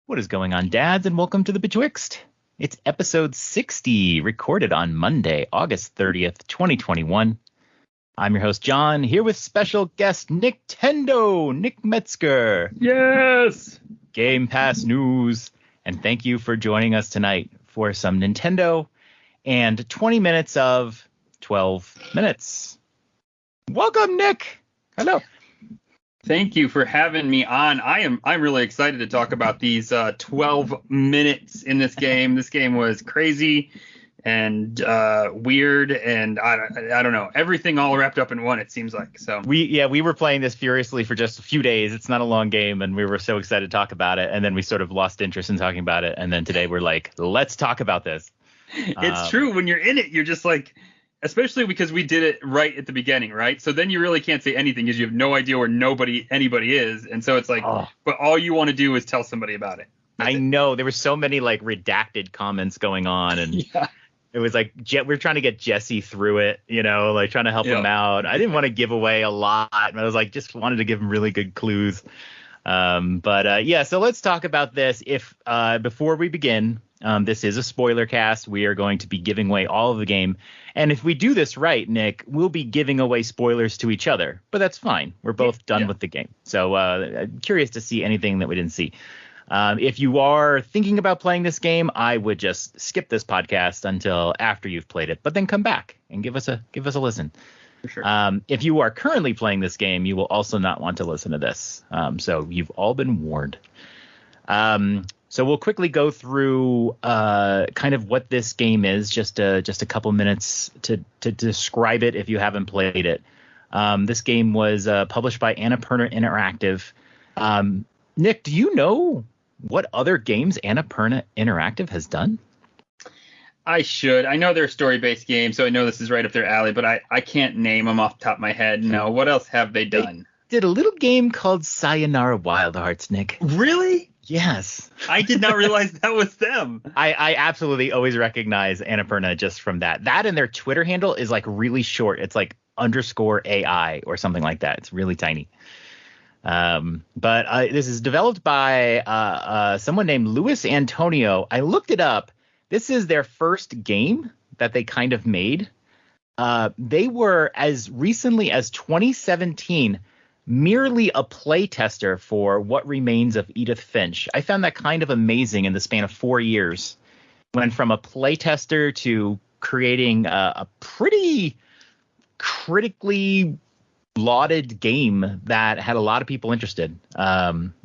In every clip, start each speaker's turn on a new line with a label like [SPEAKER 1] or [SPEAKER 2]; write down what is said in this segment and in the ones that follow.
[SPEAKER 1] What is going on, dads, and welcome to the Betwixt. It's episode 60, recorded on Monday, August 30th, 2021. I'm your host, John, here with special guest Nintendo, Nick Metzger.
[SPEAKER 2] Yes!
[SPEAKER 1] Game Pass news. And thank you for joining us tonight for some Nintendo and 20 minutes of 12 minutes. Welcome, Nick. Hello.
[SPEAKER 2] Thank you for having me on. I'm really excited to talk about these 12 minutes in this game. This game was crazy and weird, and I don't know, everything all wrapped up in one, it seems like. So
[SPEAKER 1] we were playing this furiously for just a few days. It's not a long game, and we were so excited to talk about it, and then we sort of lost interest in talking about it, and then today we're like, let's talk about this.
[SPEAKER 2] It's true. When you're in it, you're just like, especially because we did it right at the beginning, right? So then you really can't say anything because you have no idea where anybody is. And so it's like, but all you want to do is tell somebody about it.
[SPEAKER 1] I know. There were so many like redacted comments going on. And It was like, we're trying to get Jesse through it, like trying to help him out. I didn't want to give away a lot. I was like, just wanted to give him really good clues. So let's talk about this. Before we begin, this is a spoiler cast. We are going to be giving away all of the game. And if we do this right, Nick, we'll be giving away spoilers to each other. But that's fine. We're both done with the game. So I'm curious to see anything that we didn't see. If you are thinking about playing this game, I would just skip this podcast until after you've played it, but then come back and give us a listen.
[SPEAKER 2] For sure.
[SPEAKER 1] If you are currently playing this game, you will also not want to listen to this. So you've all been warned. So we'll quickly go through kind of what this game is, just a couple minutes to describe it if you haven't played it. This game was published by Annapurna Interactive. Nick, do you know what other games Annapurna Interactive has done?
[SPEAKER 2] I should. I know they're a story-based game, so I know this is right up their alley, but I can't name them off the top of my head. No, what else have they done?
[SPEAKER 1] They did a little game called Sayonara Wild Hearts, Nick.
[SPEAKER 2] Really?
[SPEAKER 1] Yes.
[SPEAKER 2] I did not realize that was them.
[SPEAKER 1] I absolutely always recognize Annapurna just from that. That and their Twitter handle is like really short. It's like _AI or something like that. It's really tiny. But this is developed by someone named Luis Antonio. I looked it up. This is their first game that they kind of made. They were, as recently as 2017, merely a play tester for What Remains of Edith Finch. I found that kind of amazing in the span of 4 years. Went from a play tester to creating a pretty critically lauded game that had a lot of people interested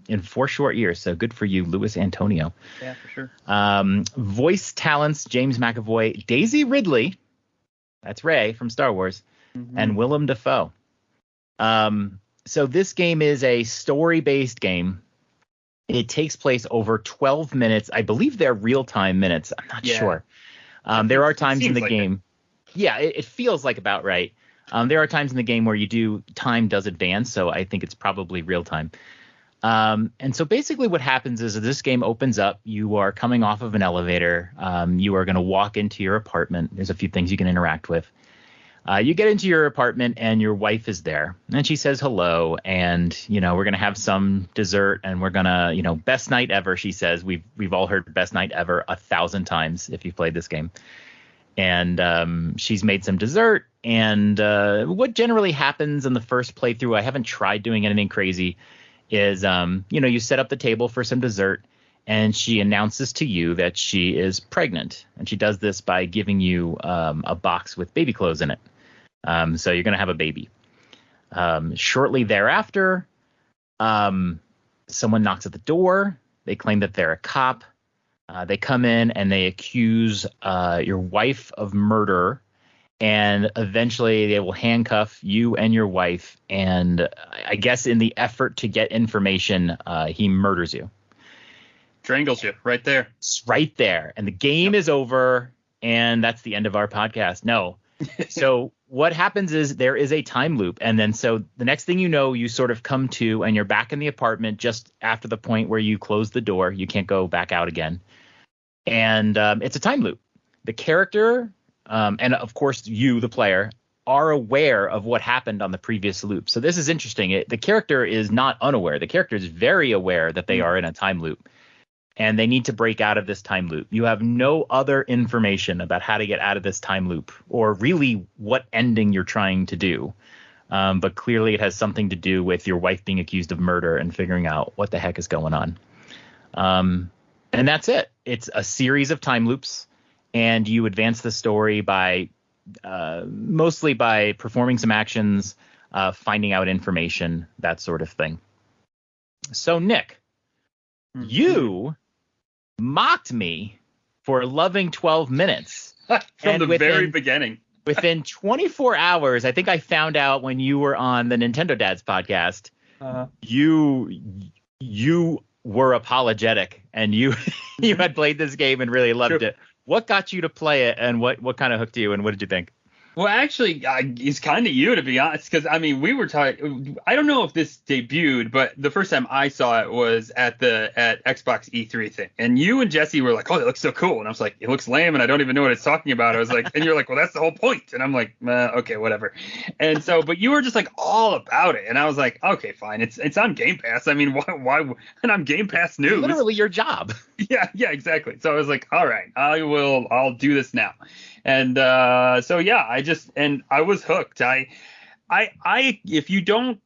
[SPEAKER 1] in 4 short years. So good for you, Luis Antonio.
[SPEAKER 2] Yeah, for sure.
[SPEAKER 1] Voice talents, James McAvoy, Daisy Ridley, that's Rey from Star Wars, and Willem Dafoe. So this game is a story-based game. It takes place over 12 minutes. I believe they're real-time minutes. I'm not sure. There are times in the game. It feels like about right. There are times in the game where time does advance, so I think it's probably real time. And so basically what happens is this game opens up. You are coming off of an elevator. You are going to walk into your apartment. There's a few things you can interact with. You get into your apartment and your wife is there. And she says hello. And, we're going to have some dessert and we're going to, best night ever, she says. We've all heard best night ever 1,000 times if you've played this game. And she's made some dessert. And what generally happens in the first playthrough, I haven't tried doing anything crazy, is, you set up the table for some dessert. And she announces to you that she is pregnant. And she does this by giving you a box with baby clothes in it. So you're going to have a baby. Shortly thereafter, someone knocks at the door. They claim that they're a cop. They come in and they accuse your wife of murder. And eventually they will handcuff you and your wife. And I guess in the effort to get information, he murders you.
[SPEAKER 2] Strangles you right there.
[SPEAKER 1] It's right there. And the game is over. And that's the end of our podcast. No. So what happens is there is a time loop. And then so the next thing you know, you sort of come to and you're back in the apartment just after the point where you close the door. You can't go back out again. And it's a time loop. The character and, of course, you, the player, are aware of what happened on the previous loop. So this is interesting. The character is not unaware. The character is very aware that they are in a time loop. and they need to break out of this time loop. You have no other information about how to get out of this time loop or really what ending you're trying to do. But clearly it has something to do with your wife being accused of murder and figuring out what the heck is going on. And that's it. It's a series of time loops, and you advance the story by mostly by performing some actions, finding out information, that sort of thing. So, Nick, you mocked me for loving 12 minutes.
[SPEAKER 2] From the very beginning.
[SPEAKER 1] Within 24 hours, I think I found out when you were on the Nintendo Dads podcast, you were apologetic and you had played this game and really loved it. What got you to play it, and what kind of hooked you, and what did you think?
[SPEAKER 2] Well, actually, it's kind of you, to be honest, because, I mean, we were talking. I don't know if this debuted, but the first time I saw it was at Xbox E3 thing. And you and Jesse were like, oh, it looks so cool. And I was like, it looks lame, and I don't even know what it's talking about. I was like, and you're like, well, that's the whole point. And I'm like, okay, whatever. And so, but you were just like all about it. And I was like, okay, fine. It's on Game Pass. I mean, why? And I'm Game Pass news.
[SPEAKER 1] It's literally your job.
[SPEAKER 2] Yeah, exactly. So I was like, all right, I'll do this now. And so yeah, I was hooked. If you don't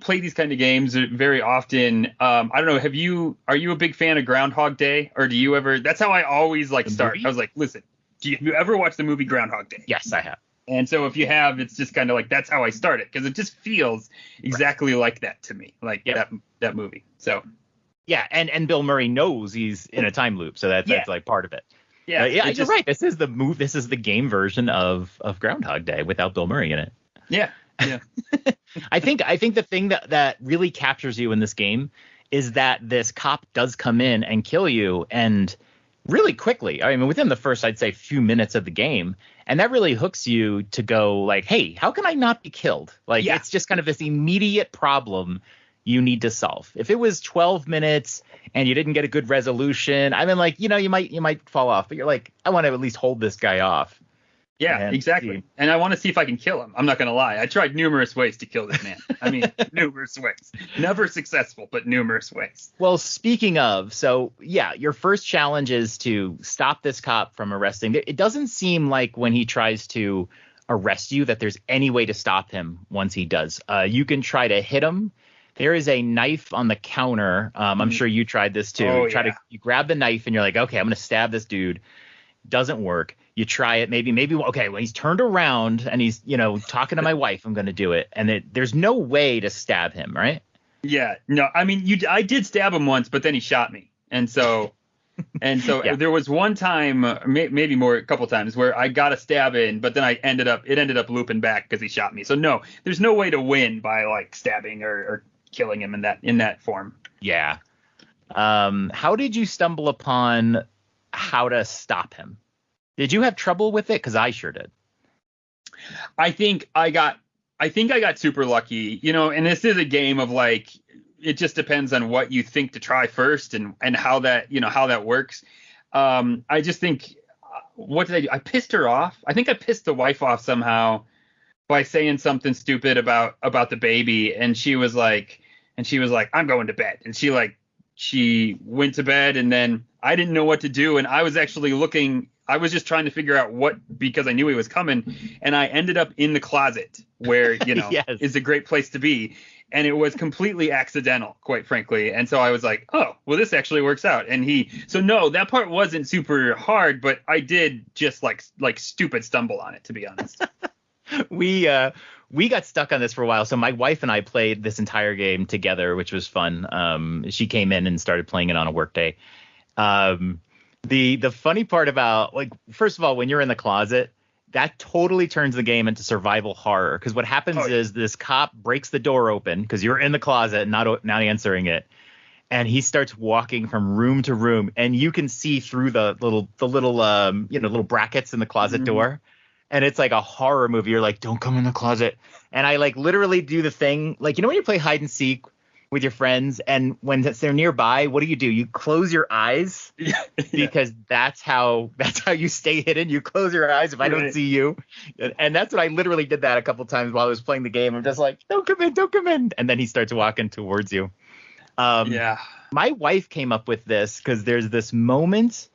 [SPEAKER 2] play these kind of games very often, I don't know, are you a big fan of Groundhog Day, or do you ever? That's how I always start. I was like, listen, have you ever watched the movie Groundhog Day?
[SPEAKER 1] Yes, I have.
[SPEAKER 2] And so if you have, it's just kind of like, that's how I started, because it just feels exactly like that to me, like that movie. So
[SPEAKER 1] yeah, and Bill Murray knows he's in a time loop, so that's like part of it.
[SPEAKER 2] Yeah,
[SPEAKER 1] you're right. This is the game version of Groundhog Day without Bill Murray in it.
[SPEAKER 2] Yeah.
[SPEAKER 1] I think the thing that really captures you in this game is that this cop does come in and kill you, and really quickly. I mean, within the first, I'd say, few minutes of the game, and that really hooks you to go like, hey, how can I not be killed? Like, it's just kind of this immediate problem you need to solve. If it was 12 minutes and you didn't get a good resolution, I mean, like, you might fall off, but you're like, I want to at least hold this guy off.
[SPEAKER 2] Yeah, exactly. And I want to see if I can kill him. I'm not going to lie. I tried numerous ways to kill this man. I mean, numerous ways. Never successful, but numerous ways.
[SPEAKER 1] Well, speaking of, so yeah, your first challenge is to stop this cop from arresting. It doesn't seem like when he tries to arrest you that there's any way to stop him once he does. You can try to hit him. There is a knife on the counter. I'm sure you tried this too. You grab the knife and you're like, okay, I'm going to stab this dude. Doesn't work. You try it. Maybe. Okay, when he's turned around and he's, talking to my wife, I'm going to do it. And there's no way to stab him, right?
[SPEAKER 2] Yeah. No, I mean, I did stab him once, but then he shot me. And so There was one time, maybe more, a couple times, where I got a stab in, but then it ended up looping back because he shot me. So no, there's no way to win by like stabbing or killing him in that form.
[SPEAKER 1] Yeah. How did you stumble upon how to stop him? Did you have trouble with it? Because I sure did.
[SPEAKER 2] I think I got super lucky, and this is a game of like, it just depends on what you think to try first and how that works. I just think, what did I do? I pissed her off. I think I pissed the wife off somehow by saying something stupid about the baby. And she was like, I'm going to bed. And she went to bed, and then I didn't know what to do. And I was just trying to figure out because I knew he was coming. And I ended up in the closet where,
[SPEAKER 1] yes.
[SPEAKER 2] is a great place to be. And it was completely accidental, quite frankly. And so I was like, oh, well, this actually works out. So no, that part wasn't super hard, but I did just like stupid stumble on it, to be honest.
[SPEAKER 1] We got stuck on this for a while. So my wife and I played this entire game together, which was fun. She came in and started playing it on a work day. The funny part about, like, first of all, when you're in the closet, that totally turns the game into survival horror, because what happens is this cop breaks the door open because you're in the closet, not answering it, and he starts walking from room to room, and you can see through the little brackets in the closet door, and it's like a horror movie. You're like, don't come in the closet. And I like literally do the thing, like, when you play hide and seek with your friends, and when they're nearby, what do? You close your eyes because that's how you stay hidden. You close your eyes if I don't see you. And that's what I literally did that a couple times while I was playing the game. I'm just like, don't come in. And then he starts walking towards you.
[SPEAKER 2] Yeah.
[SPEAKER 1] My wife came up with this because there's this moment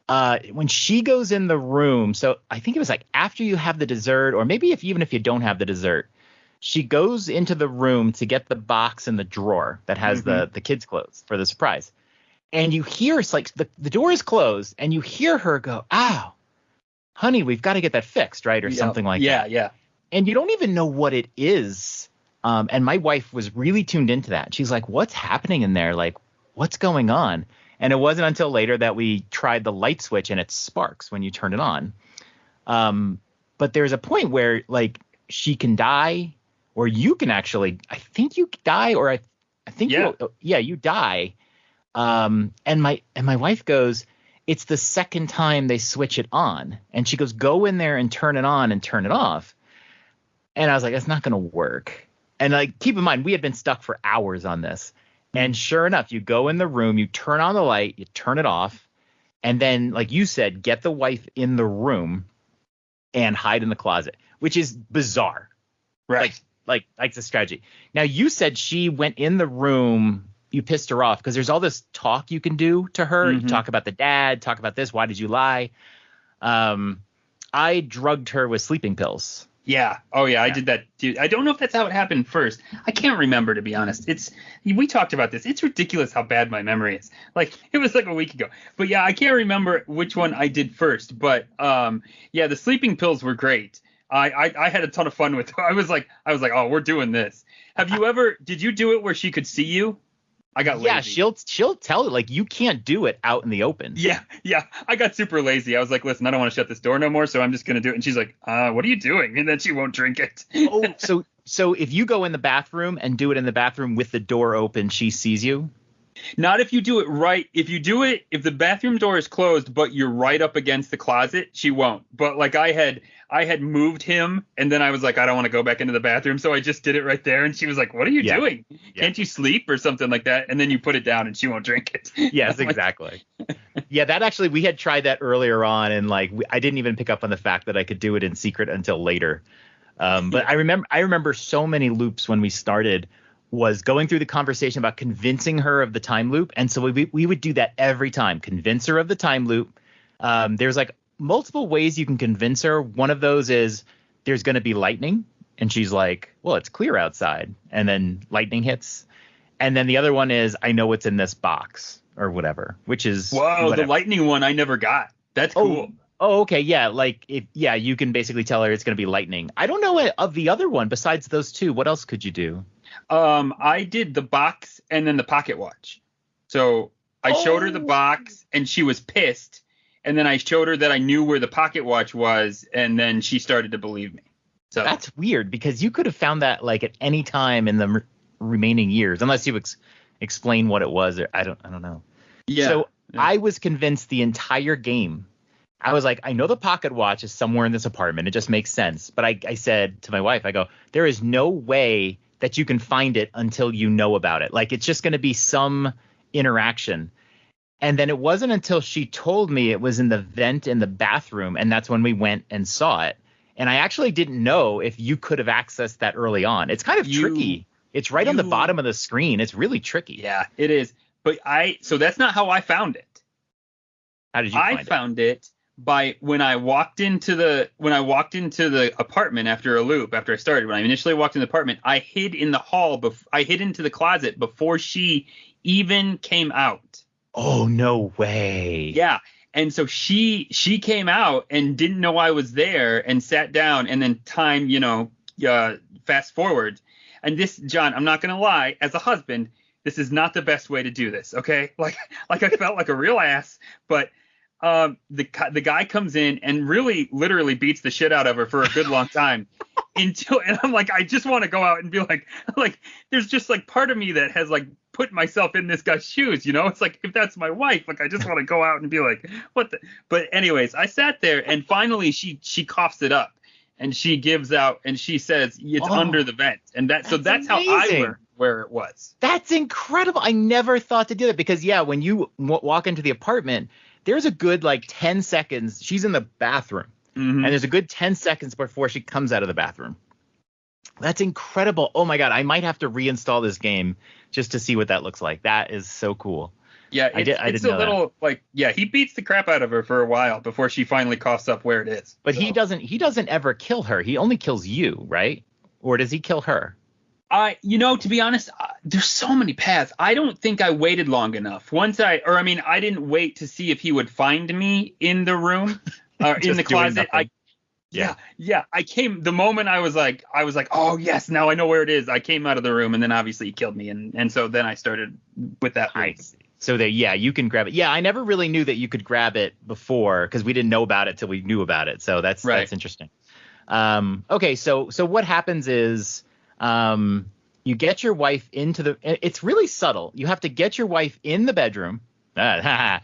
[SPEAKER 1] when she goes in the room. So I think it was like after you have the dessert, or maybe even if you don't have the dessert, she goes into the room to get the box in the drawer that has the kids' clothes for the surprise. And you hear it's like the door is closed, and you hear her go, "Ow, honey, we've got to get that fixed, right?" Or something like that.
[SPEAKER 2] Yeah.
[SPEAKER 1] And you don't even know what it is. And my wife was really tuned into that. She's like, "What's happening in there? Like, what's going on?" And it wasn't until later that we tried the light switch, and it sparks when you turn it on. But there's a point where like she can die, or you can actually, I think you die, or I think you die. And my wife goes, "It's the second time they switch it on." And she goes, "Go in there and turn it on and turn it off." And I was like, "That's not going to work." And like, keep in mind, we had been stuck for hours on this. And sure enough, you go in the room, you turn on the light, you turn it off. And then, like you said, get the wife in the room and hide in the closet, which is bizarre.
[SPEAKER 2] Right.
[SPEAKER 1] Like the strategy. Now, you said she went in the room. You pissed her off because there's all this talk you can do to her. You talk about the dad, talk about this. Why did you lie? I drugged her with sleeping pills.
[SPEAKER 2] Yeah. Oh, yeah. I did that, dude. I don't know if that's how it happened first. I can't remember, to be honest. We talked about this. It's ridiculous how bad my memory is. Like, it was like a week ago. But yeah, I can't remember which one I did first. But yeah, the sleeping pills were great. I had a ton of fun with it. I was like, oh, we're doing this. Did you do it where she could see you? I got lazy.
[SPEAKER 1] Yeah, she'll tell it, like, you can't do it out in the open.
[SPEAKER 2] Yeah. I got super lazy. I was like, listen, I don't want to shut this door no more, so I'm just going to do it. And she's like, what are you doing? And then she won't drink it.
[SPEAKER 1] So if you go in the bathroom and do it in the bathroom with the door open, she sees you?
[SPEAKER 2] Not if you do it right. If the bathroom door is closed, but you're right up against the closet, she won't. But like I had moved him, and then I was like, I don't want to go back into the bathroom, so I just did it right there. And she was like, "What are you doing? Can't you sleep?" or something like that. And then you put it down, and she won't drink it.
[SPEAKER 1] Yes, exactly. Yeah, that actually, we had tried that earlier on, and like I didn't even pick up on the fact that I could do it in secret until later. But I remember so many loops when we started was going through the conversation about convincing her of the time loop. And so we would do that every time, convince her of the time loop. There's like multiple ways you can convince her. One of those is there's going to be lightning. And she's like, well, it's clear outside. And then lightning hits. And then the other one is, I know what's in this box or whatever, which is.
[SPEAKER 2] Whoa,
[SPEAKER 1] whatever.
[SPEAKER 2] The lightning one I never got. That's cool.
[SPEAKER 1] Oh, okay. Yeah. Like, you can basically tell her it's going to be lightning. I don't know of the other one besides those two. What else could you do?
[SPEAKER 2] I did the box and then the pocket watch. So I showed her the box and she was pissed. And then I showed her that I knew where the pocket watch was. And then she started to believe me. So
[SPEAKER 1] that's weird because you could have found that like at any time in the remaining years, unless you explain what it was. Or I don't know.
[SPEAKER 2] Yeah.
[SPEAKER 1] So I was convinced the entire game. I was like, I know the pocket watch is somewhere in this apartment. It just makes sense. But I said to my wife, I go, there is no way that you can find it until you know about it. Like, it's just going to be some interaction. And then it wasn't until she told me it was in the vent in the bathroom. And that's when we went and saw it. And I actually didn't know if you could have accessed that early on. It's kind of tricky. It's right on the bottom of the screen. It's really tricky.
[SPEAKER 2] Yeah, it is. But so that's not how I found it.
[SPEAKER 1] How did you find it?
[SPEAKER 2] I found it by when I walked into the apartment after I started. When I initially walked in the apartment, I hid in the hall. I hid into the closet before she even came out.
[SPEAKER 1] Oh, no way.
[SPEAKER 2] Yeah. And so she came out and didn't know I was there and sat down, and then time, fast forward. And this, John, I'm not going to lie, as a husband, this is not the best way to do this. Okay. Like I felt like a real ass, but the guy comes in and really literally beats the shit out of her for a good long time and I'm like, I just want to go out and be like there's just like part of me that has like put myself in this guy's shoes, it's like, if that's my wife, like I just want to go out and be like, what the, but anyways, I sat there and finally she coughs it up and she gives out and she says it's under the vent, and that's amazing. How I learned where it was.
[SPEAKER 1] That's incredible. I never thought to do that because when you walk into the apartment, there's a good like 10 seconds. She's in the bathroom, and there's a good 10 seconds before she comes out of the bathroom. That's incredible. Oh my God, I might have to reinstall this game just to see what that looks like. That is so cool.
[SPEAKER 2] Yeah,
[SPEAKER 1] I
[SPEAKER 2] it's
[SPEAKER 1] didn't know
[SPEAKER 2] a little like, yeah, he beats the crap out of her for a while before she finally coughs up where it is.
[SPEAKER 1] But he doesn't ever kill her. He only kills you, right? Or does he kill her?
[SPEAKER 2] To be honest, there's so many paths. I don't think I waited long enough. I didn't wait to see if he would find me in the room or in the closet. Yeah. I came the moment I was like, oh yes, now I know where it is. I came out of the room, and then obviously he killed me, and so then I started with that.
[SPEAKER 1] So you can grab it. Yeah, I never really knew that you could grab it before because we didn't know about it till we knew about it. So that's interesting. Okay, so what happens is you get your wife into the. It's really subtle. You have to get your wife in the bedroom. You have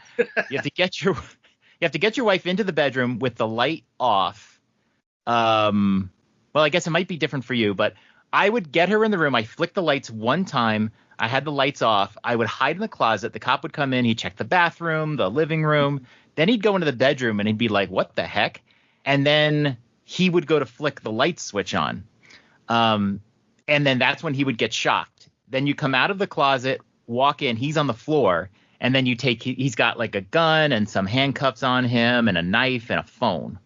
[SPEAKER 1] to get your wife into the bedroom with the light off. Well, I guess it might be different for you, but I would get her in the room. I flick the lights one time. I had the lights off. I would hide in the closet. The cop would come in. He'd check the bathroom, the living room. Then he'd go into the bedroom and he'd be like, what the heck? And then he would go to flick the light switch on. And then that's when he would get shocked. Then you come out of the closet, walk in. He's on the floor. And then he's got like a gun and some handcuffs on him and a knife and a phone.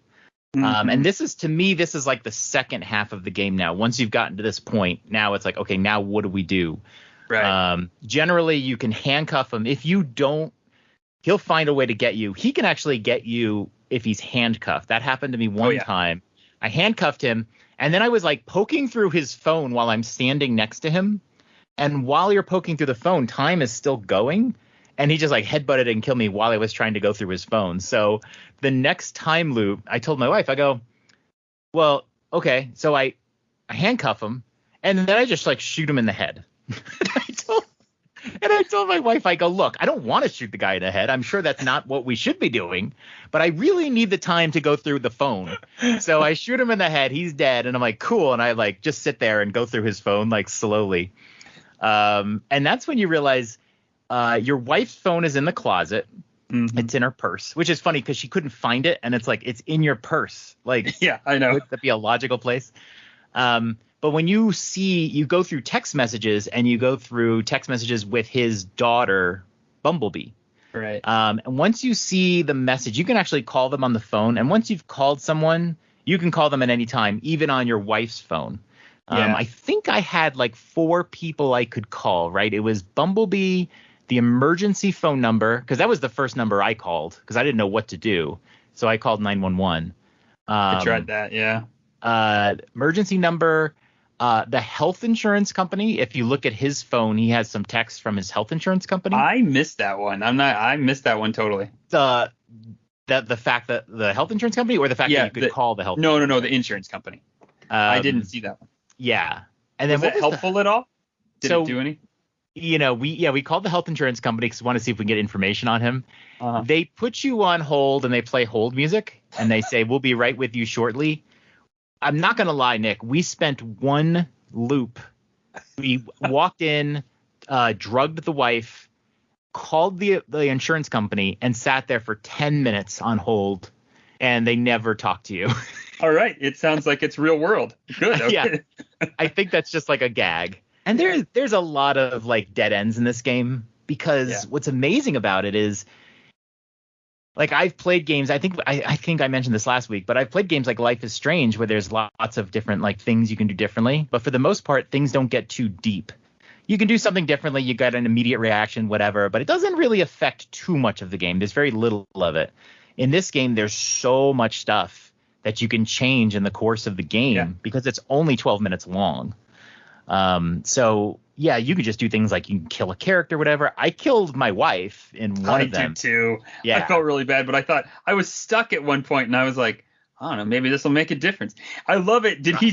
[SPEAKER 1] And this is like the second half of the game now. Once you've gotten to this point, now it's like, okay, now what do we do?
[SPEAKER 2] Right.
[SPEAKER 1] Generally, you can handcuff him. If you don't, he'll find a way to get you. He can actually get you if he's handcuffed. That happened to me one time. I handcuffed him, and then I was like poking through his phone while I'm standing next to him. And while you're poking through the phone, time is still going. And he just like headbutted and killed me while I was trying to go through his phone. So the next time loop, I told my wife, I go, well, okay. So I handcuff him, and then I just like shoot him in the head. And I told my wife, I go, look, I don't want to shoot the guy in the head. I'm sure that's not what we should be doing, but I really need the time to go through the phone. So I shoot him in the head. He's dead. And I'm like, cool. And I like just sit there and go through his phone like slowly. And that's when you realize your wife's phone is in the closet. Mm-hmm. It's in her purse, which is funny because she couldn't find it. And it's like, it's in your purse. Like,
[SPEAKER 2] yeah, I know.
[SPEAKER 1] Would that be a logical place? But when you go through text messages and you go through text messages with his daughter, Bumblebee.
[SPEAKER 2] Right.
[SPEAKER 1] And once you see the message, you can actually call them on the phone. And once you've called someone, you can call them at any time, even on your wife's phone. I think I had like 4 people I could call, right? It was Bumblebee, the emergency phone number, because that was the first number I called because I didn't know what to do. So I called 911.
[SPEAKER 2] I tried that, yeah.
[SPEAKER 1] Emergency number. The health insurance company, if you look at his phone, he has some text from his health insurance company.
[SPEAKER 2] I missed that one. I missed that one totally.
[SPEAKER 1] The fact that the health insurance company or the fact that you could call the health
[SPEAKER 2] No, the insurance company. I didn't see that one.
[SPEAKER 1] Yeah. And then
[SPEAKER 2] was it helpful at all? Did it do any?
[SPEAKER 1] We called the health insurance company because we want to see if we can get information on him.
[SPEAKER 2] Uh-huh.
[SPEAKER 1] They put you on hold and they play hold music and they say, we'll be right with you shortly. I'm not going to lie, Nick. We spent one loop. We walked in, drugged the wife, called the insurance company, and sat there for 10 minutes on hold, and they never talked to you.
[SPEAKER 2] All right. It sounds like it's real world. Good. Okay.
[SPEAKER 1] Yeah. I think that's just like a gag. And there's a lot of like dead ends in this game because what's amazing about it is, like, I've played games, I think I mentioned this last week, but I've played games like Life is Strange where there's lots of different like things you can do differently. But for the most part, things don't get too deep. You can do something differently. You got an immediate reaction, whatever, but it doesn't really affect too much of the game. There's very little of it. In this game, there's so much stuff that you can change in the course of the game because it's only 12 minutes long. So yeah, you could just do things like you can kill a character, whatever. I killed my wife in one of them.
[SPEAKER 2] I did too.
[SPEAKER 1] Yeah.
[SPEAKER 2] I felt really bad, but I thought I was stuck at one point and I was like, I don't know, maybe this will make a difference. I love it. Did he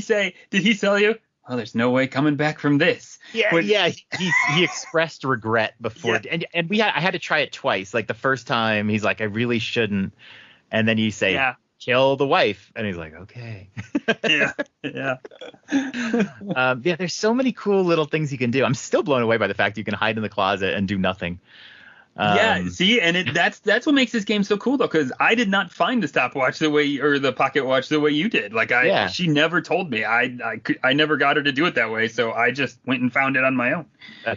[SPEAKER 2] tell you? Oh, there's no way coming back from this.
[SPEAKER 1] Yeah. He expressed regret before. Yeah. And I had to try it twice. Like the first time he's like, I really shouldn't. And then you say, kill the wife. And he's like, okay.
[SPEAKER 2] Yeah.
[SPEAKER 1] There's so many cool little things you can do. I'm still blown away by the fact you can hide in the closet and do nothing.
[SPEAKER 2] Yeah, see, and that's what makes this game so cool though, because I did not find the stopwatch or the pocket watch the way you did. Like she never told me. I never got her to do it that way, so I just went and found it on my own.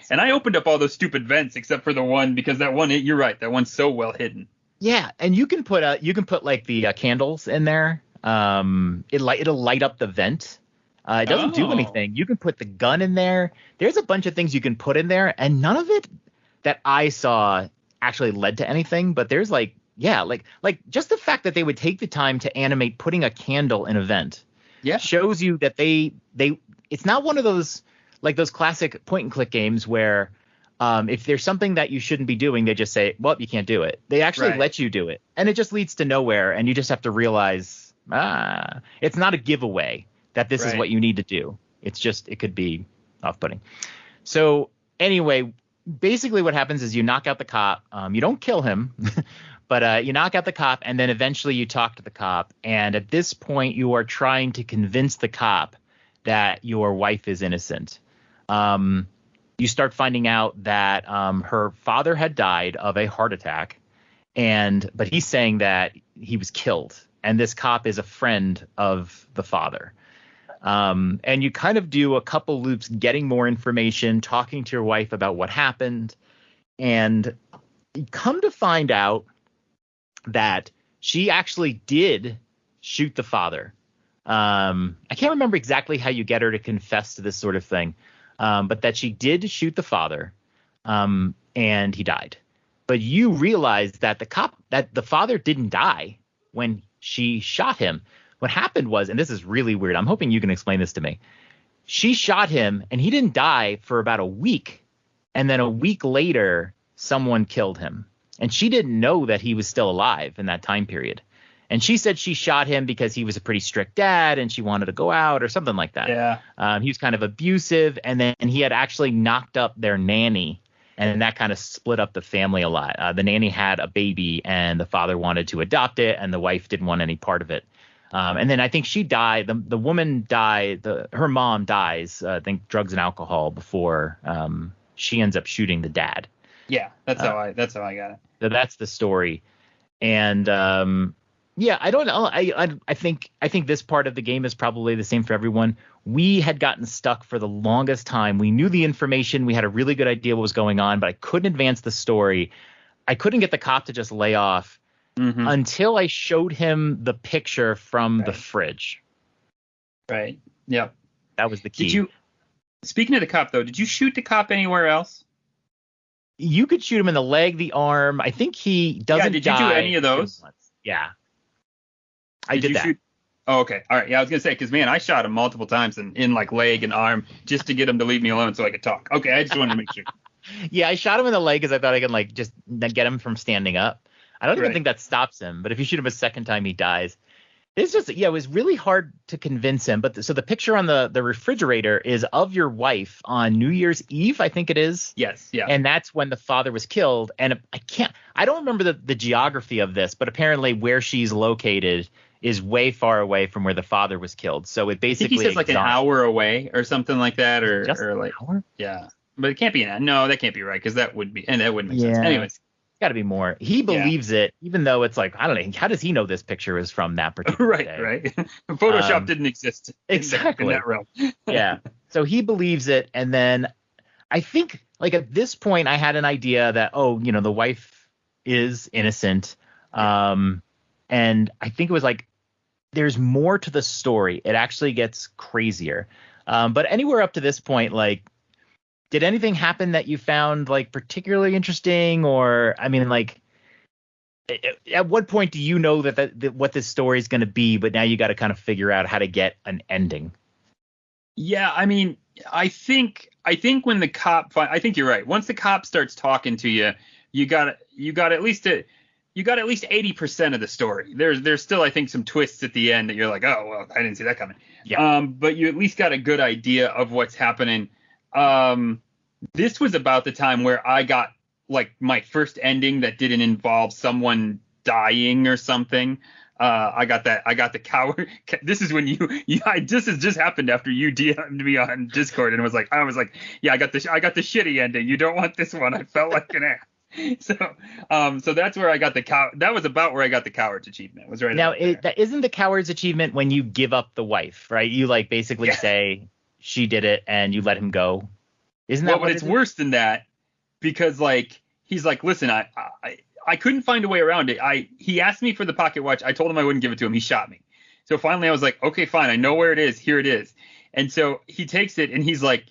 [SPEAKER 2] And I opened up all those stupid vents except for the one, because that one, you're right, that one's so well hidden.
[SPEAKER 1] Yeah, and you can put like the candles in there. It'll light up the vent. It doesn't do anything. You can put the gun in there. There's a bunch of things you can put in there, and none of it that I saw actually led to anything. But there's like just the fact that they would take the time to animate putting a candle in a vent. Yeah, shows you that they it's not one of those like those classic point and click games where if there's something that you shouldn't be doing, they just say, well, you can't do it. They actually let you do it, and it just leads to nowhere, and you just have to realize it's not a giveaway that this is what you need to do. It's just, it could be off-putting. So anyway, basically what happens is you knock out the cop. You don't kill him, but you knock out the cop, and then eventually you talk to the cop. And at this point, you are trying to convince the cop that your wife is innocent. You start finding out that her father had died of a heart attack, but he's saying that he was killed. And this cop is a friend of the father. And you kind of do a couple loops getting more information, talking to your wife about what happened. And you come to find out that she actually did shoot the father. I can't remember exactly how you get her to confess to this sort of thing, but that she did shoot the father, and he died. But you realize that the father didn't die when she shot him. What happened was, and this is really weird, I'm hoping you can explain this to me. She shot him, and he didn't die for about a week. And then a week later, someone killed him. And she didn't know that he was still alive in that time period. And she said she shot him because he was a pretty strict dad, and she wanted to go out or something like that. Yeah. He was kind of abusive, and then he had actually knocked up their nanny. And that kind of split up the family a lot. The nanny had a baby, and the father wanted to adopt it, and the wife didn't want any part of it. And then I think she died. The woman died. Her mom dies. I think drugs and alcohol before she ends up shooting the dad.
[SPEAKER 2] Yeah, that's how I got it.
[SPEAKER 1] So that's the story. And yeah, I don't know. I think this part of the game is probably the same for everyone. We had gotten stuck for the longest time. We knew the information. We had a really good idea what was going on, but I couldn't advance the story. I couldn't get the cop to just lay off. Mm-hmm. Until I showed him the picture from the fridge.
[SPEAKER 2] Right. Yep.
[SPEAKER 1] That was the key.
[SPEAKER 2] Speaking of the cop, though, did you shoot the cop anywhere else?
[SPEAKER 1] You could shoot him in the leg, the arm. I think he doesn't die.
[SPEAKER 2] Did you do any of those?
[SPEAKER 1] Yeah. I did that.
[SPEAKER 2] Oh, okay. All right. Yeah, I was going to say, because, man, I shot him multiple times in like leg and arm just to get him to leave me alone so I could talk. Okay. I just wanted to make sure.
[SPEAKER 1] Yeah, I shot him in the leg because I thought I could just get him from standing up. I don't even think that stops him, but if you shoot him a second time, he dies. It's just, it was really hard to convince him. But so the picture on the refrigerator is of your wife on New Year's Eve, I think it is.
[SPEAKER 2] Yes, yeah.
[SPEAKER 1] And that's when the father was killed. And I don't remember the geography of this, but apparently where she's located is way far away from where the father was killed. So it basically,
[SPEAKER 2] I think he says like an hour away or something like that, or
[SPEAKER 1] like an hour.
[SPEAKER 2] Yeah, but it can't be no, that can't be right because that wouldn't make sense. Anyways.
[SPEAKER 1] Got to be more. He believes it, even though it's like, I don't know. How does he know this picture is from that particular day?
[SPEAKER 2] Right. Photoshop didn't exist
[SPEAKER 1] exactly
[SPEAKER 2] in that realm.
[SPEAKER 1] Yeah. So he believes it. And then I think like at this point I had an idea that, the wife is innocent. And I think it was like, there's more to the story. It actually gets crazier. But anywhere up to this point, like, did anything happen that you found like particularly interesting? Or, I mean, like, at what point do you know that what this story is going to be, but now you got to kind of figure out how to get an ending?
[SPEAKER 2] Yeah, I mean, I think when the cop, I think you're right. Once the cop starts talking to you, you got at least 80% of the story. There's still, I think, some twists at the end that you're like, oh, well, I didn't see that coming. Yeah. But you at least got a good idea of what's happening. This was about the time where I got like my first ending that didn't involve someone dying or something. I got the coward. This is when this has just happened after you DM'd me on Discord and I was like, yeah, I got the shitty ending. You don't want this one. I felt like an ass. So that's where I got the cow. That was about where I got the cowards achievement. Was right
[SPEAKER 1] Now,
[SPEAKER 2] about there.
[SPEAKER 1] that isn't the coward's achievement when you give up the wife, right? You like basically
[SPEAKER 2] Yeah.
[SPEAKER 1] say she did it and you let him go. Isn't that
[SPEAKER 2] Well,
[SPEAKER 1] what
[SPEAKER 2] but
[SPEAKER 1] it
[SPEAKER 2] it's
[SPEAKER 1] is?
[SPEAKER 2] worse than that because like he's like, listen, I couldn't find a way around it. He asked me for the pocket watch. I told him I wouldn't give it to him. He shot me. So finally I was like, okay, fine. I know where it is. Here it is. And so he takes it and he's like,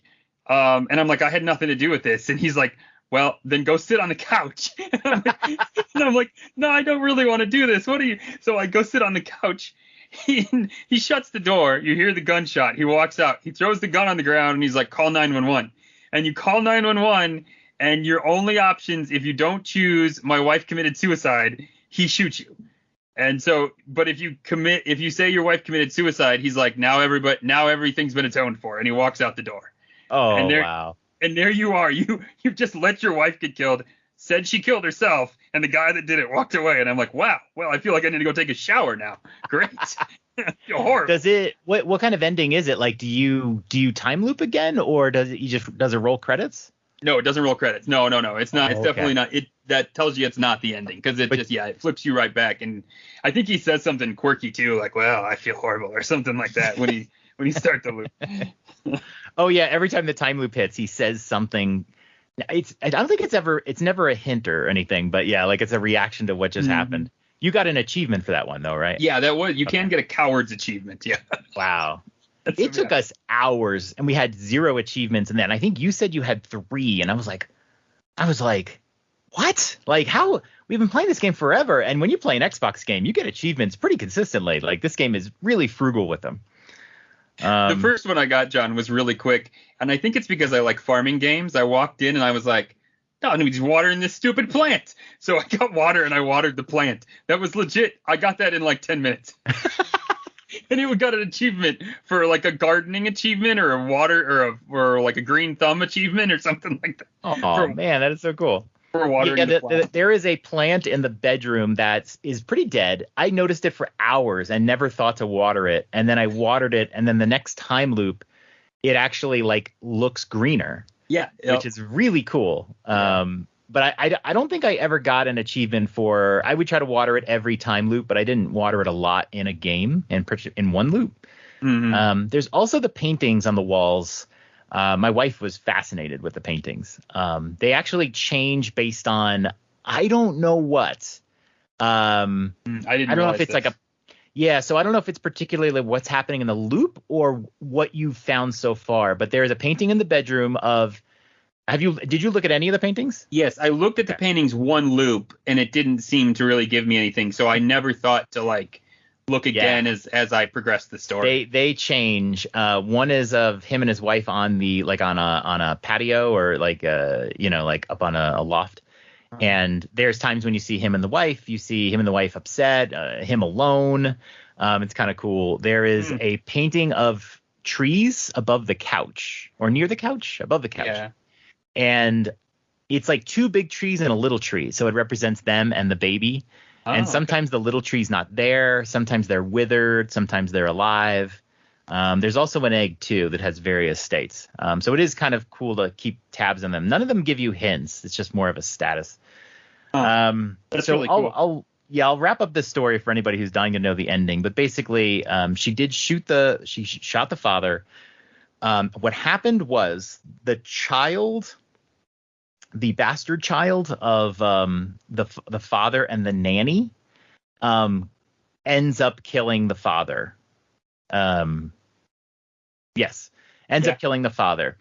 [SPEAKER 2] and I'm like, I had nothing to do with this. And he's like, well, then go sit on the couch. And I'm like, no, I don't really want to do this. What are you? So I go sit on the couch. He shuts the door. You hear the gunshot. He walks out. He throws the gun on the ground and he's like, call 911. And you call 911 and your only options, if you don't choose my wife committed suicide, he shoots you. And so, but if you say your wife committed suicide, he's like, now everything's been atoned for. And he walks out the door.
[SPEAKER 1] Oh,
[SPEAKER 2] And there,
[SPEAKER 1] wow.
[SPEAKER 2] and there you are. You've just let your wife get killed, said she killed herself, and the guy that did it walked away. And I'm like, wow, well, I feel like I need to go take a shower now. Great. I feel horrible.
[SPEAKER 1] Does it what kind of ending is it? Like do you time loop again or does it roll credits?
[SPEAKER 2] No, it doesn't roll credits. No. It's not.
[SPEAKER 1] Oh,
[SPEAKER 2] It's
[SPEAKER 1] okay.
[SPEAKER 2] definitely not. That tells you it's not the ending because it flips you right back. And I think he says something quirky too, like, well, I feel horrible or something like that when he starts the loop.
[SPEAKER 1] Oh yeah, every time the time loop hits, he says something. I don't think it's never a hint or anything, but yeah, like it's a reaction to what just happened. You got an achievement for that one though, right?
[SPEAKER 2] Yeah, you can get a coward's achievement. Yeah.
[SPEAKER 1] Wow. It took us hours and we had 0 achievements, and then I think you said you had 3, and I was like, what? Like how? We've been playing this game forever, and when you play an Xbox game, you get achievements pretty consistently. Like this game is really frugal with them.
[SPEAKER 2] The first one I got, John, was really quick, and I think it's because I like farming games. I walked in and I was like, no, he's watering this stupid plant. So I got water and I watered the plant. That was legit. I got that in like 10 minutes. And he got an achievement for like a gardening achievement or a water or like a green thumb achievement or something like that.
[SPEAKER 1] Oh man, that is so cool.
[SPEAKER 2] For watering the plant.
[SPEAKER 1] There is a plant in the bedroom that is pretty dead. I noticed it for hours and never thought to water it. And then I watered it. And then the next time loop, it actually like looks greener.
[SPEAKER 2] Yeah.
[SPEAKER 1] Which is really cool. But I don't think I ever got an achievement for. I would try to water it every time loop, but I didn't water it a lot in a game in one loop.
[SPEAKER 2] Mm-hmm.
[SPEAKER 1] There's also the paintings on the walls. My wife was fascinated with the paintings. They actually change based on I don't know what.
[SPEAKER 2] I don't
[SPEAKER 1] know if it's like a. Yeah, so I don't know if it's particularly what's happening in the loop or what you've found so far. But there is a painting in the bedroom of. Did you look at any of the paintings?
[SPEAKER 2] Yes, I looked at the paintings one loop and it didn't seem to really give me anything. So I never thought to like look again as I progressed the story.
[SPEAKER 1] They change. One is of him and his wife on a patio or like up on a loft. And there's times when you see him and the wife upset, him alone. It's kind of cool. There is a painting of trees above the couch or near the couch, above the couch.
[SPEAKER 2] Yeah.
[SPEAKER 1] And it's like 2 big trees and a little tree. So it represents them and the baby. And sometimes the little tree's not there. Sometimes they're withered. Sometimes they're alive. There's also an egg, too, that has various states. So it is kind of cool to keep tabs on them. None of them give you hints. It's just more of a status.
[SPEAKER 2] That's really cool.
[SPEAKER 1] I'll wrap up this story for anybody who's dying to know the ending. But basically, she shot the father. What happened was the bastard child of the father and the nanny ends up killing the father. Ends up killing the father.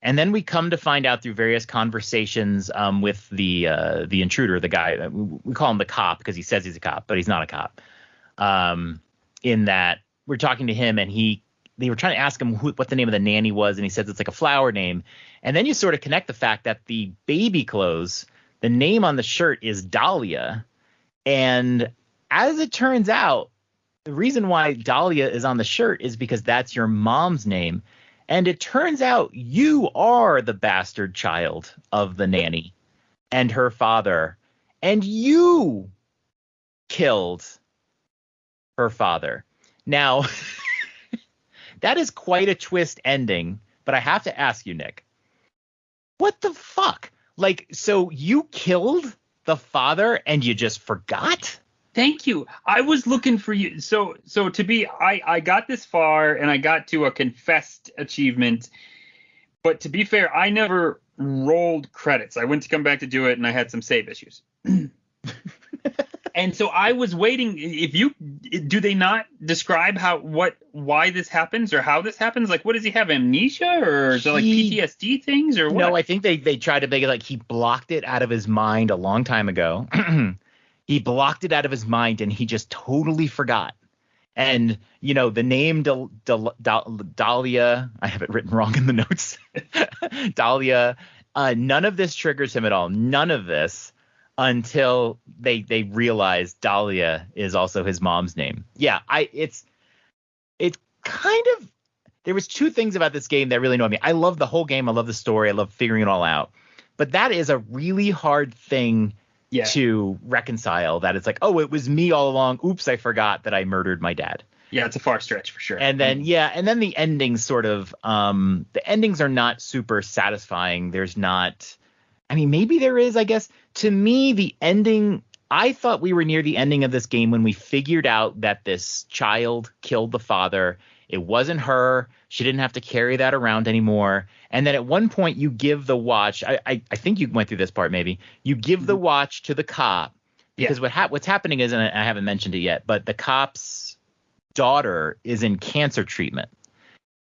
[SPEAKER 1] And then we come to find out through various conversations with the intruder, the guy. We call him the cop because he says he's a cop, but he's not a cop. In that we're talking to him and they were trying to ask him what the name of the nanny was, and he says it's like a flower name. And then you sort of connect the fact that the baby clothes, the name on the shirt is Dahlia. And as it turns out, the reason why Dahlia is on the shirt is because that's your mom's name. And it turns out you are the bastard child of the nanny and her father. And you killed her father. Now, that is quite a twist ending, but I have to ask you, Nick, what the fuck? Like, so you killed the father and you just forgot?
[SPEAKER 2] Thank you. I was looking for you. So I got this far and I got to a confessed achievement. But to be fair, I never rolled credits. I went to come back to do it and I had some save issues. And so I was waiting. Do they not describe why this happens or how this happens? Like, what does he have, amnesia, or is it like PTSD things or what?
[SPEAKER 1] No, I think they tried to make it like he blocked it out of his mind a long time ago. He blocked it out of his mind and he just totally forgot. And, you know, the name Dahlia, I have it written wrong in the notes. Dahlia, none of this triggers him at all. None of this until they realize Dahlia is also his mom's name. Yeah, it's kind of, there was two things about this game that really annoyed me. I love the whole game. I love the story. I love figuring it all out. But that is a really hard thing to reconcile, that it's like, oh, it was me all along. Oops, I forgot that I murdered my dad.
[SPEAKER 2] Yeah, it's a far stretch for sure.
[SPEAKER 1] And then the endings sort of the endings are not super satisfying. There's not, I mean, maybe there is, I guess. To me, the ending, I thought we were near the ending of this game when we figured out that this child killed the father. It wasn't her. She didn't have to carry that around anymore. And then at one point you give the watch. I think you went through this part maybe. You give the watch to the cop because what's happening is, and I haven't mentioned it yet, but the cop's daughter is in cancer treatment.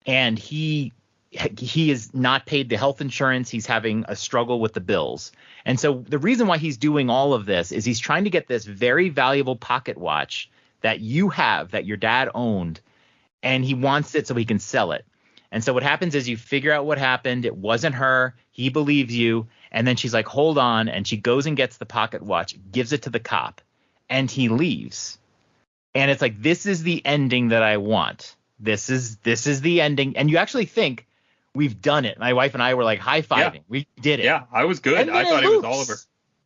[SPEAKER 1] And he is not paid the health insurance. He's having a struggle with the bills. And so the reason why he's doing all of this is he's trying to get this very valuable pocket watch that you have, that your dad owned, and he wants it so he can sell it. And so what happens is you figure out what happened. It wasn't her. He believes you. And then she's like, hold on. And she goes and gets the pocket watch, gives it to the cop, and he leaves. And it's like, this is the ending that I want. This is the ending. And you actually think, we've done it. My wife and I were like high-fiving. Yeah. We did it.
[SPEAKER 2] Yeah, I was good. I thought it was all over.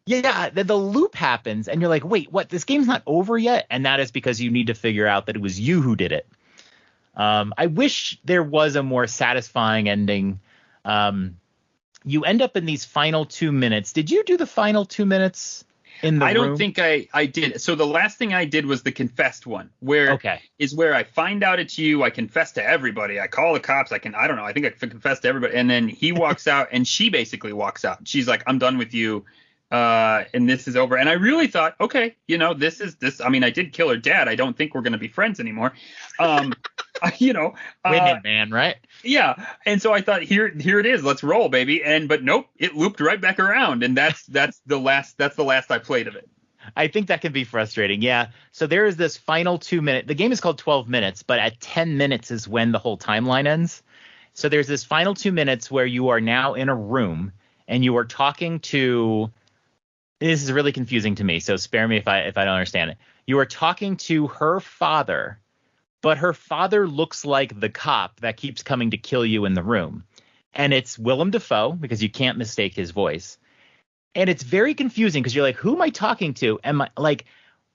[SPEAKER 1] Yeah, the loop happens, and you're like, wait, what? This game's not over yet? And that is because you need to figure out that it was you who did it. I wish there was a more satisfying ending. You end up in these final 2 minutes. Did you do the final 2 minutes in the room?
[SPEAKER 2] I don't think I did. So the last thing I did was the confessed one, where I find out it's you. I confess to everybody. I call the cops. I don't know. I think I confess to everybody. And then he walks out, and she basically walks out. She's like, I'm done with you. And this is over. And I really thought, okay, this. I mean, I did kill her dad. I don't think we're going to be friends anymore.
[SPEAKER 1] Winning, man, right?
[SPEAKER 2] Yeah. And so I thought, here it is. Let's roll, baby. But nope, it looped right back around. And that's the last I played of it.
[SPEAKER 1] I think that can be frustrating. Yeah. So there is this final 2 minute. The game is called 12 minutes, but at 10 minutes is when the whole timeline ends. So there's this final 2 minutes where you are now in a room and you are talking to. This is really confusing to me, so spare me if I don't understand it. You are talking to her father, but her father looks like the cop that keeps coming to kill you in the room. And it's Willem Dafoe, because you can't mistake his voice. And it's very confusing because you're like, who am I talking to?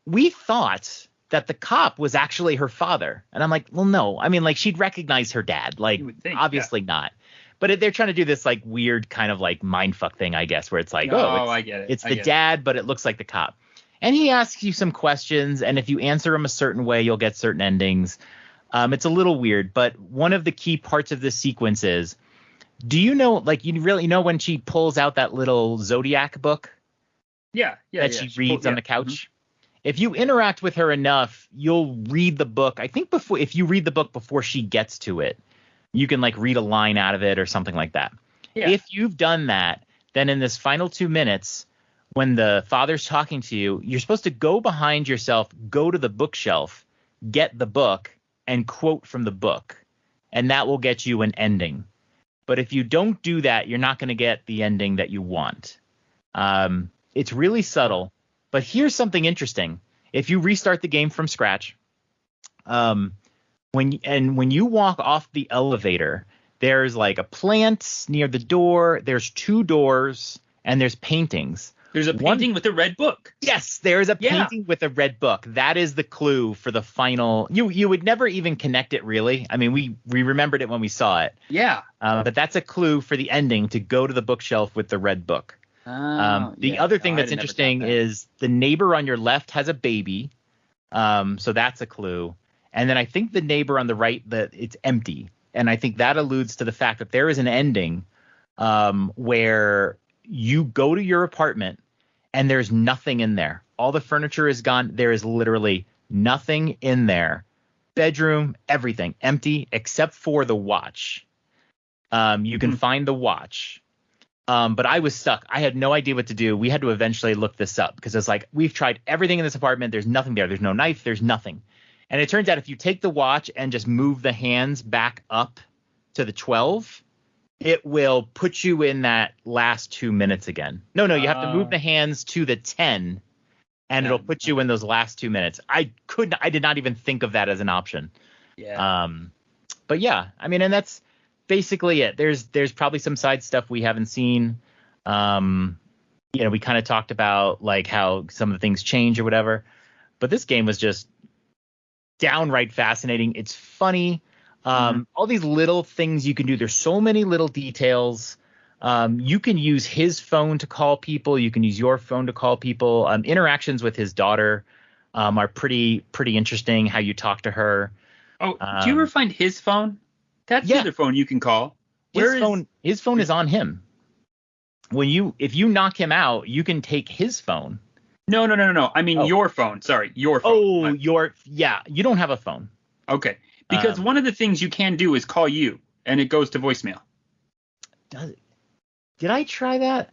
[SPEAKER 1] We thought that the cop was actually her father. And I'm like, well, no. I mean, like, she'd recognize her dad. Like, obviously not. But they're trying to do this like weird kind of like mindfuck thing, I guess, where it's like,
[SPEAKER 2] I get it.
[SPEAKER 1] It's the dad, but it looks like the cop. And he asks you some questions, and if you answer him a certain way, you'll get certain endings. It's a little weird, but one of the key parts of this sequence is, do you know, like, you really know when she pulls out that little Zodiac book?
[SPEAKER 2] Yeah.
[SPEAKER 1] She reads on the couch? Mm-hmm. If you interact with her enough, you'll read the book. I think if you read the book before she gets to it, you can like read a line out of it or something like that. Yeah. If you've done that, then in this final 2 minutes, when the father's talking to you, you're supposed to go behind yourself, go to the bookshelf, get the book, and quote from the book. And that will get you an ending. But if you don't do that, you're not going to get the ending that you want. It's really subtle. But here's something interesting. If you restart the game from scratch, when you walk off the elevator, there's like a plant near the door. There's 2 doors and there's paintings.
[SPEAKER 2] There's a painting with a red book.
[SPEAKER 1] Yes, there's a painting with a red book. That is the clue for the final. You would never even connect it, really. I mean, we remembered it when we saw it.
[SPEAKER 2] Yeah.
[SPEAKER 1] But that's a clue for the ending, to go to the bookshelf with the red book. The other thing that's interesting is the neighbor on your left has a baby. So that's a clue. And then I think the neighbor on the right, that it's empty. And I think that alludes to the fact that there is an ending where you go to your apartment and there's nothing in there. All the furniture is gone. There is literally nothing in there. Bedroom, everything empty except for the watch. You can find the watch. But I was stuck. I had no idea what to do. We had to eventually look this up because it's like, we've tried everything in this apartment. There's nothing there. There's no knife. There's nothing. And it turns out if you take the watch and just move the hands back up to the 12, it will put you in that last 2 minutes again. No, you have to move the hands to the 10 and it'll put you in those last 2 minutes. I did not even think of that as an option.
[SPEAKER 2] Yeah.
[SPEAKER 1] But yeah, I mean, and that's basically it. There's probably some side stuff we haven't seen. We kind of talked about like how some of the things change or whatever, but this game was just downright fascinating. It's funny. All these little things you can do. There's so many little details. You can use his phone to call people. You can use your phone to call people. Interactions with his daughter are pretty interesting. How you talk to her.
[SPEAKER 2] Oh, do you ever find his phone? That's the other phone you can call.
[SPEAKER 1] His phone is on him. If you knock him out, you can take his phone.
[SPEAKER 2] No. I mean your phone. Sorry, your phone.
[SPEAKER 1] Oh, you don't have a phone.
[SPEAKER 2] Okay. Because one of the things you can do is call you, and it goes to voicemail.
[SPEAKER 1] Did I try that?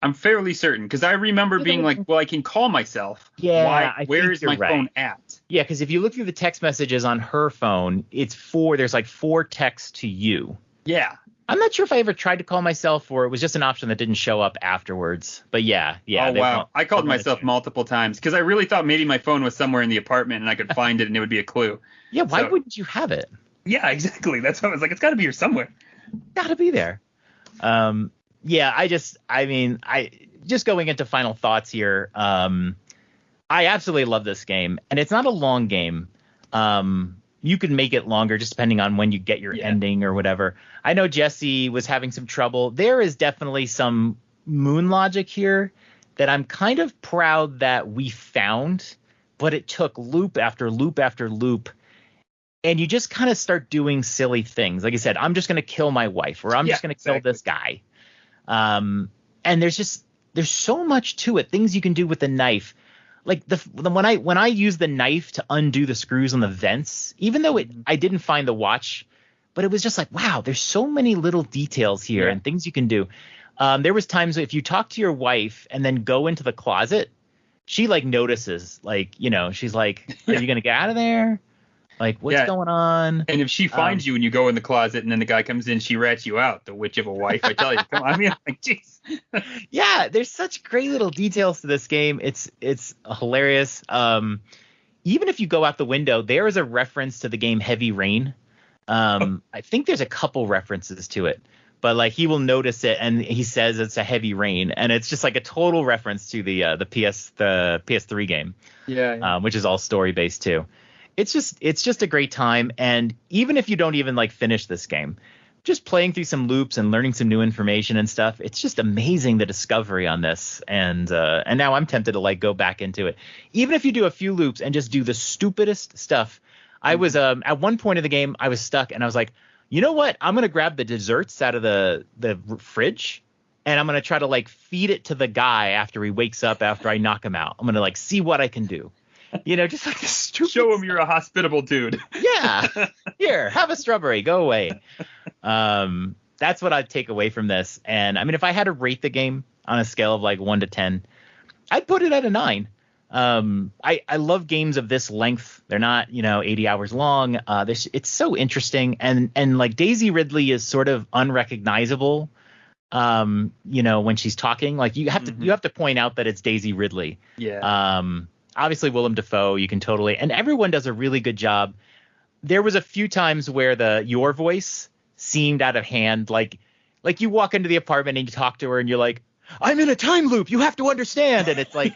[SPEAKER 2] I'm fairly certain, because I remember being like, well, I can call myself.
[SPEAKER 1] Yeah.
[SPEAKER 2] Where is my phone at?
[SPEAKER 1] Yeah, because if you look through the text messages on her phone, there's like 4 texts to you.
[SPEAKER 2] Yeah.
[SPEAKER 1] I'm not sure if I ever tried to call myself or it was just an option that didn't show up afterwards. But yeah.
[SPEAKER 2] Oh, wow. I called myself multiple times because I really thought maybe my phone was somewhere in the apartment and I could find it and it would be a clue.
[SPEAKER 1] Yeah, why wouldn't you have it?
[SPEAKER 2] Yeah, exactly. That's why I was like, it's got to be here somewhere.
[SPEAKER 1] Got to be there. Just going into final thoughts here. I absolutely love this game, and it's not a long game. You can make it longer just depending on when you get your ending or whatever. I know Jesse was having some trouble. There is definitely some moon logic here that I'm kind of proud that we found, but it took loop after loop after loop. And you just kind of start doing silly things. Like I said, I'm just going to kill my wife, or I'm just going to kill this guy. And there's so much to it. Things you can do with the knife. Like when I use the knife to undo the screws on the vents, even though I didn't find the watch, but it was just like, wow, there's so many little details here and things you can do. There was times if you talk to your wife and then go into the closet, she like notices, like, she's like, are you going to get out of there? Like, what's going on?
[SPEAKER 2] And if she finds you when you go in the closet and then the guy comes in, she rats you out. The witch of a wife, I tell you. Come on, I mean, like, jeez.
[SPEAKER 1] Yeah, there's such great little details to this game. It's hilarious. Even if you go out the window, there is a reference to the game Heavy Rain. I think there's a couple references to it, but like he will notice it and he says it's a heavy rain, and it's just like a total reference to the PS3 game. Which is all story based too. It's just a great time. And even if you don't even like finish this game, just playing through some loops and learning some new information and stuff, it's just amazing, the discovery on this. And now I'm tempted to like go back into it. Even if you do a few loops and just do the stupidest stuff. I was at one point of the game, I was stuck and I was like, you know what? I'm going to grab the desserts out of the fridge and I'm going to try to like feed it to the guy after he wakes up, after I knock him out. I'm going to like see what I can do. Just like this stupid
[SPEAKER 2] show him you're a hospitable dude.
[SPEAKER 1] Yeah. Here, have a strawberry. Go away. That's what I'd take away from this. And I mean, if I had to rate the game on a scale of like 1 to 10, I'd put it at a 9. I love games of this length. They're not, 80 hours long. It's so interesting. And like Daisy Ridley is sort of unrecognizable. When she's talking, like you have to point out that it's Daisy Ridley.
[SPEAKER 2] Yeah.
[SPEAKER 1] Obviously, Willem Dafoe, you can totally, and everyone does a really good job. There was a few times where your voice seemed out of hand, like you walk into the apartment and you talk to her and you're like, I'm in a time loop. You have to understand. And it's like,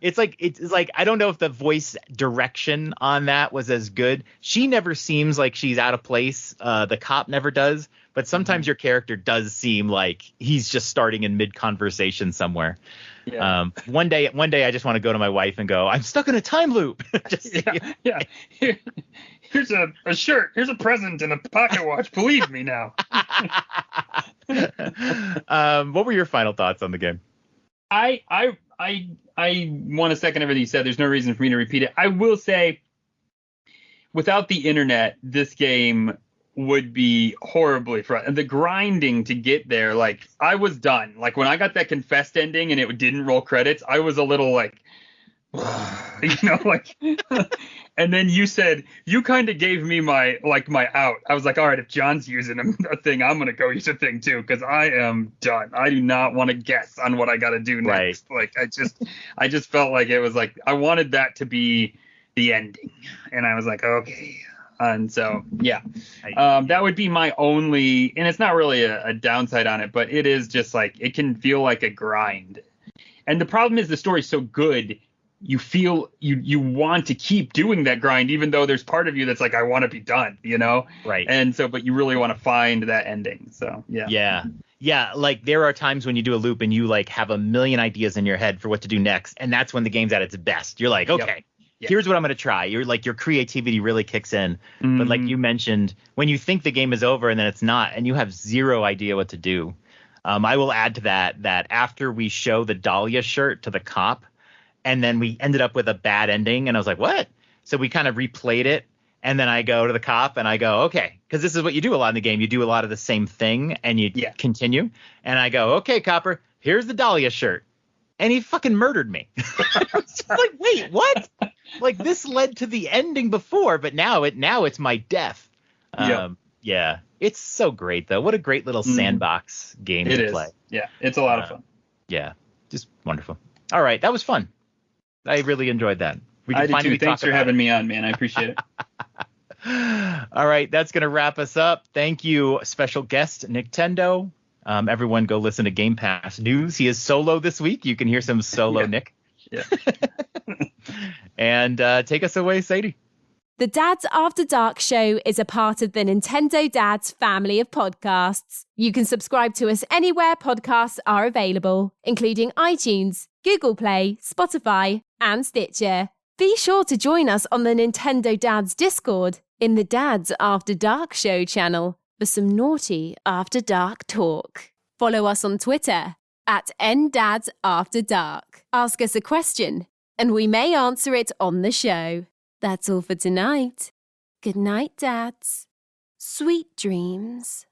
[SPEAKER 1] it's like I don't know if the voice direction on that was as good. She never seems like she's out of place. The cop never does, but sometimes your character does seem like he's just starting in mid-conversation somewhere.
[SPEAKER 2] Yeah.
[SPEAKER 1] One day I just want to go to my wife and go, I'm stuck in a time loop.
[SPEAKER 2] Here's a shirt. Here's a present and a pocket watch. Believe me now.
[SPEAKER 1] What were your final thoughts on the game?
[SPEAKER 2] I want to second everything you said. There's no reason for me to repeat it. I will say, without the internet, this game would be horribly frustrating. And the grinding to get there, like, I was done. Like, when I got that confessed ending and it didn't roll credits, I was a little like, like, and then you said, you kind of gave me my out. I was like, all right, if John's using a thing, I'm going to go use a thing too, because I am done. I do not want to guess on what I got to do next. Right. Like, I just felt like it was like, I wanted that to be the ending. And I was like, okay. And so, yeah, that would be my only, and it's not really a downside on it, but it is just like, it can feel like a grind. And the problem is the story's so good, you feel you want to keep doing that grind, even though there's part of you that's like, I want to be done, Right. And so, but you really want to find that ending. So, yeah.
[SPEAKER 1] Yeah. Yeah. Like, there are times when you do a loop and you like have a million ideas in your head for what to do next. And that's when the game's at its best. You're like, okay. Yep. Yeah. Here's what I'm going to try. You're like, your creativity really kicks in. Mm-hmm. But like you mentioned, when you think the game is over and then it's not, and you have zero idea what to do. I will add to that after we show the Dahlia shirt to the cop, and then we ended up with a bad ending, and I was like, what? So we kind of replayed it. And then I go to the cop and I go, okay, because this is what you do a lot in the game. You do a lot of the same thing and you continue. And I go, okay, copper, here's the Dahlia shirt. And he fucking murdered me. I was just like, wait, what? Like, this led to the ending before, but now it's my death. Yeah, it's so great though. What a great little sandbox game to play.
[SPEAKER 2] Yeah, it's a lot of fun.
[SPEAKER 1] Yeah, just wonderful. All right, that was fun. I really enjoyed that.
[SPEAKER 2] I did too. Thanks for having me on, man. I appreciate it.
[SPEAKER 1] All right, that's gonna wrap us up. Thank you, special guest Nintendo. Everyone go listen to Game Pass News. He is solo this week. You can hear some solo Nick.
[SPEAKER 2] Yeah.
[SPEAKER 1] And take us away, Sadie.
[SPEAKER 3] The Dads After Dark show is a part of the Nintendo Dads family of podcasts. You can subscribe to us anywhere podcasts are available, including iTunes, Google Play, Spotify, and Stitcher. Be sure to join us on the Nintendo Dads Discord in the Dads After Dark show channel for some naughty After Dark talk. Follow us on Twitter at @NDadsAfterDark. Ask us a question, and we may answer it on the show. That's all for tonight. Good night, Dads. Sweet dreams.